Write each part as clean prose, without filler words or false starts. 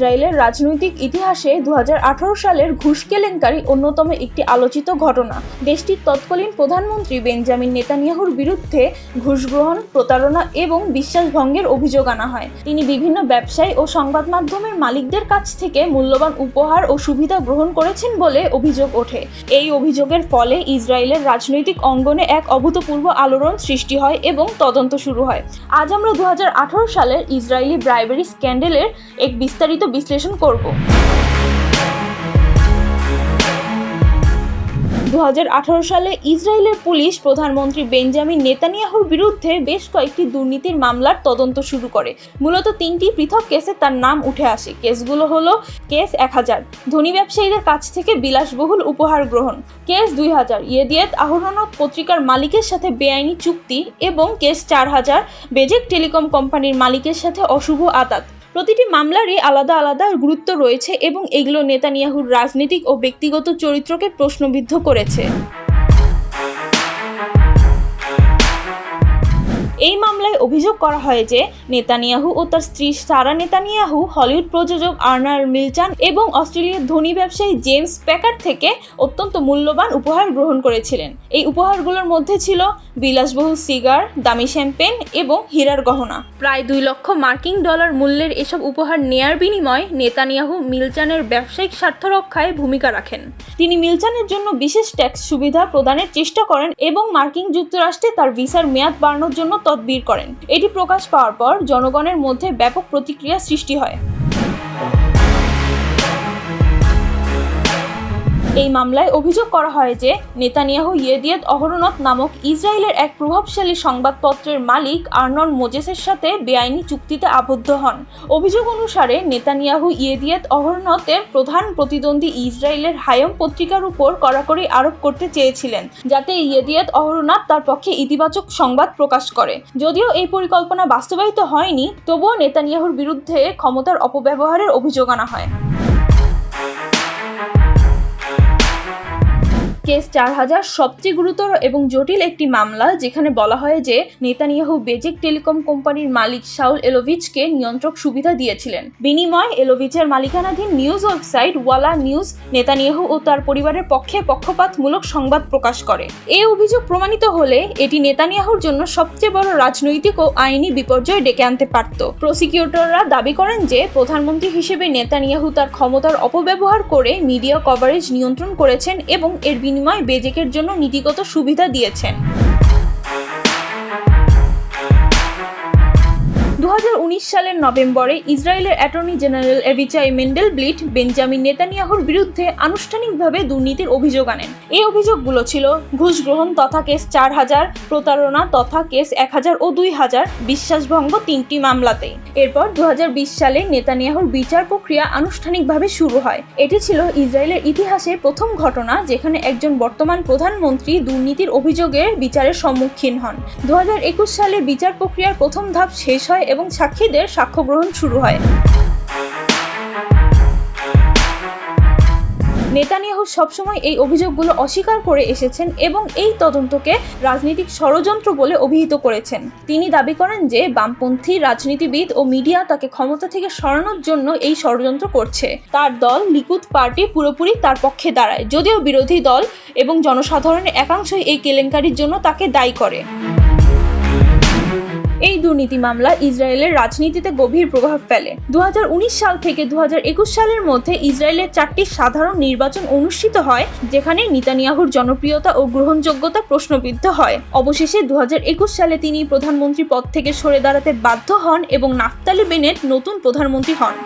ইসরায়েলের রাজনৈতিক ইতিহাসে 2018 সালের ঘুষ কেলেঙ্কারি অন্যতম একটি আলোচিত ঘটনা। দেশটির তৎকালীন প্রধানমন্ত্রী বেঞ্জামিন নেতানিয়াহুর বিরুদ্ধে ঘুষ গ্রহণ, প্রতারণা এবং বিশ্বাসভঙ্গের অভিযোগ আনা হয়। তিনি বিভিন্ন ব্যবসায়ী ও সংবাদ মাধ্যমের মালিকদের কাছ থেকে মূল্যবান উপহার ও সুবিধা গ্রহণ করেছেন বলে অভিযোগ ওঠে। এই অভিযোগের ফলে ইসরায়েলের রাজনৈতিক অঙ্গনে এক অভূতপূর্ব আলোড়ন সৃষ্টি হয় এবং তদন্ত শুরু হয়। আজ আমরা 2018 সালের ইসরায়েলি ব্রাইবেরি স্ক্যান্ডেলের এক বিস্তারিত বিশ্লেষণ করব। 2018 সালে ইসরায়েলের পুলিশ প্রধানমন্ত্রী বেঞ্জামিন নেতানিয়াহুর বিরুদ্ধে বেশ কয়েকটি দুর্নীতির মামলার তদন্ত শুরু করে। মূলত 3টি পৃথক কেসে তার নাম উঠে আসে। কেসগুলো হলো কেস 1000, ধনী ব্যবসায়ীদের কাছ থেকে বিলাসবহুল উপহার গ্রহণ; কেস 2000, ইয়েদিয়েত আহরোনট পত্রিকার মালিকের সাথে বেআইনি চুক্তি; এবং কেস 4000, বেজেক টেলিকম কোম্পানির মালিকের সাথে অশুভ আতাত। প্রতিটি মামলারই আলাদা আলাদা গুরুত্ব রয়েছে এবং এগুলো নেতানিয়াহুর রাজনৈতিক ও ব্যক্তিগত চরিত্রকে প্রশ্নবিদ্ধ করেছে। এই মামলায় অভিযোগ করা হয় যে নেতানিয়াহু ও তার স্ত্রী সারা নেতানিয়াহু হলিউড প্রযোজক আর্নার মিলচান এবং অস্ট্রেলিয়ার ধনী ব্যবসায়ী জেমস প্যাকার্ড থেকে অত্যন্ত মূল্যবান উপহার গ্রহণ করেছিলেন। এই উপহারগুলোর মধ্যে ছিল বিলাসবহুল সিগার, দামি শ্যাম্পেন এবং হীরার গহনা। প্রায় 2 লক্ষ মার্কিন ডলার মূল্যের এসব উপহার নেয়ার বিনিময়ে নেতানিয়াহু মিলচানের ব্যবসায়িক স্বার্থ রক্ষায় ভূমিকা রাখেন। তিনি মিলচানের জন্য বিশেষ ট্যাক্স সুবিধা প্রদানের চেষ্টা করেন এবং মার্কিন যুক্তরাষ্ট্রে তার ভিসার মেয়াদ বাড়ানোর জন্য তদবির করেন। এটি প্রকাশ পাওয়ার পর জনগণের মধ্যে ব্যাপক প্রতিক্রিয়া সৃষ্টি হয়। এই মামলায় অভিযোগ করা হয় যে নেতানিয়াহু ইয়েদিয়েত আহরোনট নামক ইসরায়েলের এক প্রভাবশালী সংবাদপত্রের মালিক আর্নন মোজেসের সাথে বেআইনি চুক্তিতে আবদ্ধ হন। অভিযোগ অনুসারে নেতানিয়াহু ইয়েদিয়েত আহরোনটের প্রধান প্রতিদ্বন্দ্বী ইসরায়েলের হায়ম পত্রিকার উপর কড়াকড়ি আরোপ করতে চেয়েছিলেন, যাতে ইয়েদিয়েত আহরোনট তার পক্ষে ইতিবাচক সংবাদ প্রকাশ করে। যদিও এই পরিকল্পনা বাস্তবায়িত হয়নি, তবুও নেতানিয়াহুর বিরুদ্ধে ক্ষমতার অপব্যবহারের অভিযোগ আনা হয়। কেস 4000 সবচেয়ে গুরুতর এবং জটিল একটি মামলা, যেখানে বলা হয় যে নেতানিয়াহু বেজেক টেলিকম কোম্পানির মালিক শাউল এলোভিচকে নিয়ন্ত্রক সুবিধা দিয়েছিলেন। বিনিময়ে এলোভিচের মালিকানাধীন নিউজ ওয়েবসাইট ওয়ালা নিউজ নেতানিয়াহু ও তার পরিবারের পক্ষে পক্ষপাতমূলক সংবাদ প্রকাশ করে। এই অভিযোগ প্রমাণিত হলে এটি নেতানিয়াহুর জন্য সবচেয়ে বড় রাজনৈতিক ও আইনি বিপর্যয় ডেকে আনতে পারত। প্রসিকিউটররা দাবি করেন যে প্রধানমন্ত্রী হিসেবে নেতানিয়াহু তার ক্ষমতার অপব্যবহার করে মিডিয়া কভারেজ নিয়ন্ত্রণ করেছেন এবং এর বিনিময়ে বেজেকের জন্য নীতিগত সুবিধা দিয়েছেন। 2019 সালের নভেম্বরে ইসরায়েলের অ্যাটর্নি জেনারেল এভিচাই মেন্ডেলব্লিট বেঞ্জামিন নেতানিয়াহুর বিরুদ্ধে আনুষ্ঠানিকভাবে দুর্নীতির অভিযোগ আনেন। এই অভিযোগগুলো ছিল ঘুষ গ্রহণ তথা কেস 4000, প্রতারণা তথা কেস 1000 ও 2000, বিশ্বাসভঙ্গ 3টি মামলাতেই। এরপর 2020 সালে নেতানিয়াহুর বিচার প্রক্রিয়া আনুষ্ঠানিকভাবে শুরু হয়। এটি ছিল ইসরায়েলের ইতিহাসে প্রথম ঘটনা যেখানে একজন বর্তমান প্রধানমন্ত্রী দুর্নীতির অভিযোগের বিচারের সম্মুখীন হন। 2021 সালে বিচার প্রক্রিয়ার প্রথম ধাপ শেষ হয় এবং সাক্ষীদের সাক্ষ্য গ্রহণ শুরু হয়। নেতানিয়াহু সবসময় এই অভিযোগগুলো অস্বীকার করে এসেছেন এবং এই তদন্তকে রাজনৈতিক ষড়যন্ত্র বলে অভিহিত করেছেন। তিনি দাবি করেন যে বামপন্থী রাজনীতিবিদ ও মিডিয়া তাকে ক্ষমতা থেকে সরানোর জন্য এই ষড়যন্ত্র করছে। তার দল লিকুদ পার্টি পুরোপুরি তার পক্ষে দাঁড়ায়, যদিও বিরোধী দল এবং জনসাধারণের একাংশই এই কেলেঙ্কারির জন্য তাকে দায়ী করে। এই দুর্নীতি মামলা ইসরায়েলের রাজনীতিতে গভীর প্রভাব ফেলে। 2019 সাল থেকে 2021 সালের মধ্যে ইসরায়েলের 4টি সাধারণ নির্বাচন অনুষ্ঠিত হয়, যেখানে নেতানিয়াহুর জনপ্রিয়তা ও গ্রহণযোগ্যতা প্রশ্নবিদ্ধ হয়। অবশেষে 2021 সালে তিনি প্রধানমন্ত্রী পদ থেকে সরে দাঁড়াতে বাধ্য হন এবং নাফতালি বেনেট নতুন প্রধানমন্ত্রী হন।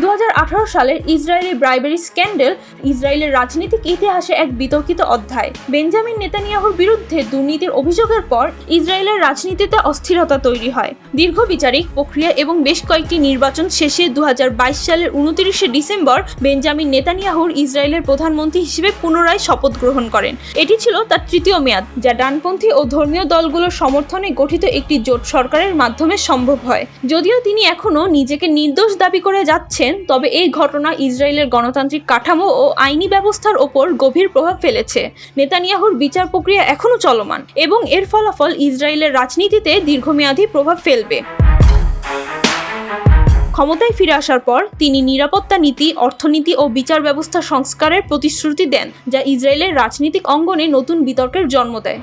2018 সালের ইসরায়েলি ব্রাইবেরি স্ক্যান্ডেল ইসরায়েলের রাজনৈতিক ইতিহাসে এক বিতর্কিত অধ্যায়। বেঞ্জামিন নেতানিয়াহুর বিরুদ্ধে দুর্নীতির অভিযোগের পর ইসরায়েলের রাজনীতিতে অস্থিরতা তৈরি হয়। দীর্ঘ বিচারিক প্রক্রিয়া এবং বেশ কয়েকটি নির্বাচন শেষে 2022 সালের 29 ডিসেম্বর বেঞ্জামিন নেতানিয়াহুর ইসরায়েলের প্রধানমন্ত্রী হিসেবে পুনরায় শপথ গ্রহণ করেন। এটি ছিল তার তৃতীয় মেয়াদ, যা ডানপন্থী ও ধর্মীয় দলগুলোর সমর্থনে গঠিত একটি জোট সরকারের মাধ্যমে সম্ভব হয়। যদিও তিনি এখনও নিজেকে নির্দোষ দাবি করে যাচ্ছেন, তবে এই ঘটনা ইসরায়েলের গণতান্ত্রিক কাঠামো ও আইনি ব্যবস্থার ওপর গভীর প্রভাব ফেলেছে। নেতানিয়াহুর বিচার প্রক্রিয়া এখনও চলমান এবং এর ফলাফল ইসরায়েলের রাজনীতিতে দীর্ঘমেয়াদী প্রভাব ফেলবে। ক্ষমতায় ফিরে আসার পর তিনি নিরাপত্তা নীতি, অর্থনীতি ও বিচার ব্যবস্থা সংস্কারের প্রতিশ্রুতি দেন, যা ইসরায়েলের রাজনৈতিক অঙ্গনে নতুন বিতর্কের জন্ম দেয়।